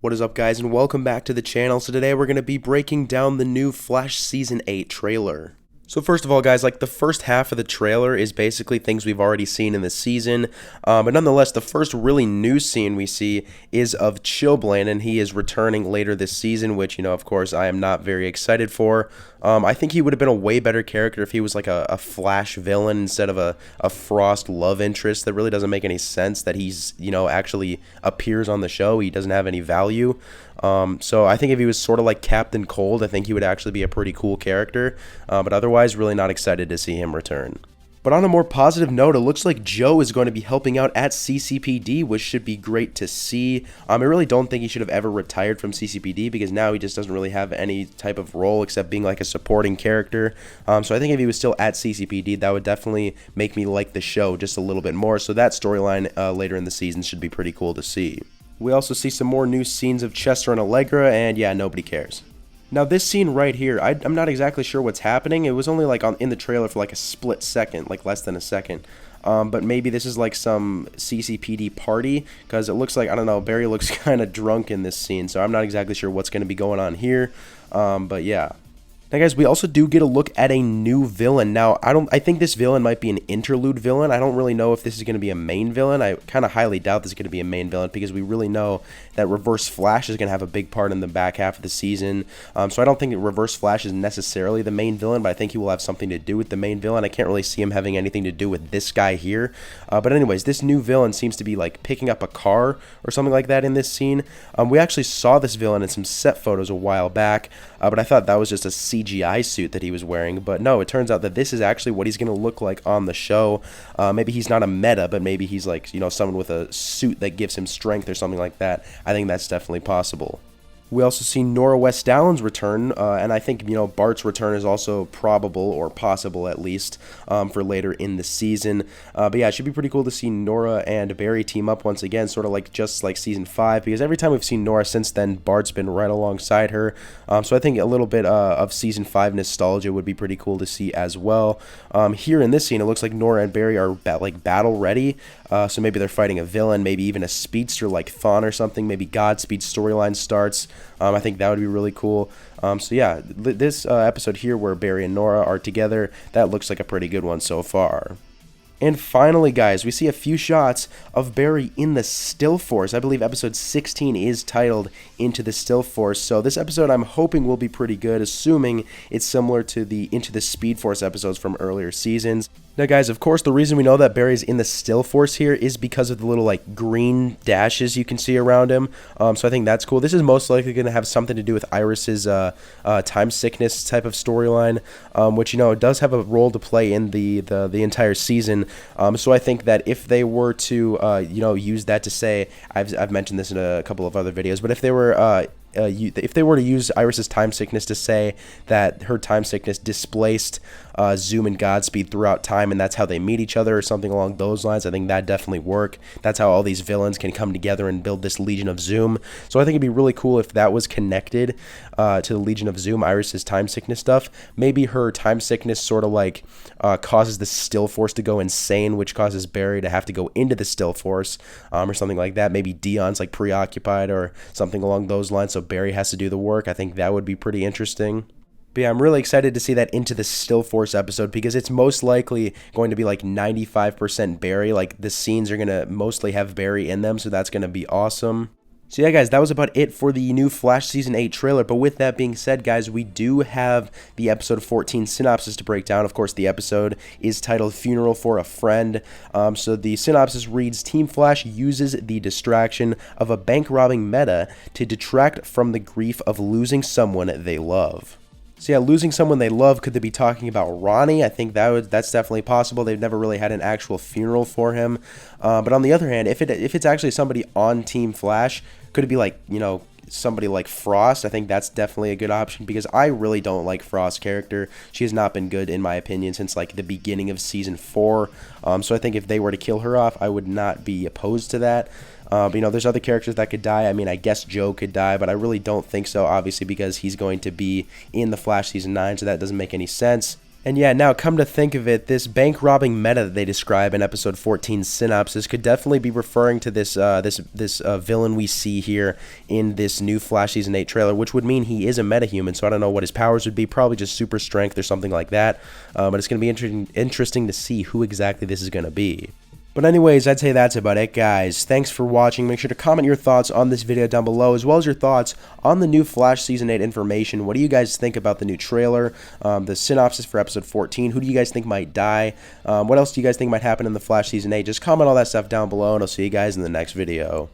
What is up, guys, and welcome back to the channel. So today we're going to be breaking down the new Flash Season 8 trailer. So first of all, guys, like the first half of the trailer is basically things we've already seen in the season, but nonetheless, the first really new scene we see is of Chilblain, and he is returning later this season, which, of course, I am not very excited for. I think he would have been a way better character if he was like a Flash villain instead of a Frost love interest. That really doesn't make any sense that he's, actually appears on the show. He doesn't have any value. So I think if he was sort of like Captain Cold, I think he would actually be a pretty cool character, but otherwise really not excited to see him return. But on a more positive note, it looks like Joe is going to be helping out at CCPD, which should be great to see. I really don't think he should have ever retired from CCPD because now he just doesn't really have any type of role except being like a supporting character. So I think if he was still at CCPD, that would definitely make me like the show just a little bit more. So that storyline later in the season should be pretty cool to see. We also see some more new scenes of Chester and Allegra, and yeah, nobody cares. Now this scene right here, I'm not exactly sure what's happening. It was only like in the trailer for like a split second, like less than a second. But maybe this is like some CCPD party, because it looks like, I don't know, Barry looks kind of drunk in this scene, so I'm not exactly sure what's going to be going on here. But yeah. Now, guys, we also do get a look at a new villain. Now, I think this villain might be an interlude villain. I don't really know if this is going to be a main villain. I kind of highly doubt this is going to be a main villain because we really know that Reverse Flash is going to have a big part in the back half of the season. So I don't think that Reverse Flash is necessarily the main villain, but I think he will have something to do with the main villain. I can't really see him having anything to do with this guy here. But anyways, this new villain seems to be like picking up a car or something like that in this scene. We actually saw this villain in some set photos a while back, but I thought that was just a CGI suit that he was wearing, but no, it turns out that this is actually what he's going to look like on the show. Maybe he's not a meta, but maybe he's like, someone with a suit that gives him strength or something like that. I think that's definitely possible. We also see Nora West-Allen's return, and I think, Bart's return is also probable, or possible at least, for later in the season. But yeah, it should be pretty cool to see Nora and Barry team up once again, sort of like just like Season 5, because every time we've seen Nora since then, Bart's been right alongside her. So I think a little bit of Season 5 nostalgia would be pretty cool to see as well. Here in this scene, it looks like Nora and Barry are battle ready, so maybe they're fighting a villain, maybe even a speedster like Thawne or something. Maybe Godspeed storyline starts. I think that would be really cool. So yeah, this episode here where Barry and Nora are together, that looks like a pretty good one so far. And finally, guys, we see a few shots of Barry in the Still Force. I believe episode 16 is titled Into the Still Force. So this episode I'm hoping will be pretty good, assuming it's similar to the Into the Speed Force episodes from earlier seasons. Now, guys, of course, the reason we know that Barry's in the Still Force here is because of the little, like, green dashes you can see around him. So I think that's cool. This is most likely going to have something to do with Iris's time sickness type of storyline, which, does have a role to play in the entire season. So I think that if they were to, use that to say, I've mentioned this in a couple of other videos, but if they were if they were to use Iris's time sickness to say that her time sickness displaced Zoom and Godspeed throughout time, and that's how they meet each other or something along those lines, I think that definitely work. That's how all these villains can come together and build this Legion of Zoom. So I think it'd be really cool if that was connected to the Legion of Zoom, Iris's time sickness stuff. Maybe her time sickness sort of like causes the Still Force to go insane, which causes Barry to have to go into the Still Force or something like that. Maybe Dion's like preoccupied or something along those lines, so Barry has to do the work. I think that would be pretty interesting. But yeah, I'm really excited to see that Into the Still Force episode because it's most likely going to be like 95% Barry. Like the scenes are going to mostly have Barry in them, so that's going to be awesome. So yeah, guys, that was about it for the new Flash Season 8 trailer. But with that being said, guys, we do have the episode 14 synopsis to break down. Of course, the episode is titled Funeral for a Friend. So the synopsis reads, Team Flash uses the distraction of a bank-robbing meta to detract from the grief of losing someone they love. So yeah, losing someone they love, could they be talking about Ronnie? I think that's definitely possible. They've never really had an actual funeral for him. But on the other hand, if it's actually somebody on Team Flash, could it be like, somebody like Frost? I think that's definitely a good option because I really don't like Frost's character. She has not been good, in my opinion, since like the beginning of Season 4. So I think if they were to kill her off, I would not be opposed to that. But there's other characters that could die. I mean, I guess Joe could die, but I really don't think so, obviously, because he's going to be in the Flash Season 9, so that doesn't make any sense. And yeah, now come to think of it, this bank robbing meta that they describe in episode 14 synopsis could definitely be referring to this villain we see here in this new Flash Season 8 trailer, which would mean he is a metahuman, so I don't know what his powers would be, probably just super strength or something like that, but it's going to be interesting to see who exactly this is going to be. But anyways, I'd say that's about it, guys. Thanks for watching. Make sure to comment your thoughts on this video down below, as well as your thoughts on the new Flash Season 8 information. What do you guys think about the new trailer, the synopsis for episode 14? Who do you guys think might die? What else do you guys think might happen in the Flash Season 8? Just comment all that stuff down below, and I'll see you guys in the next video.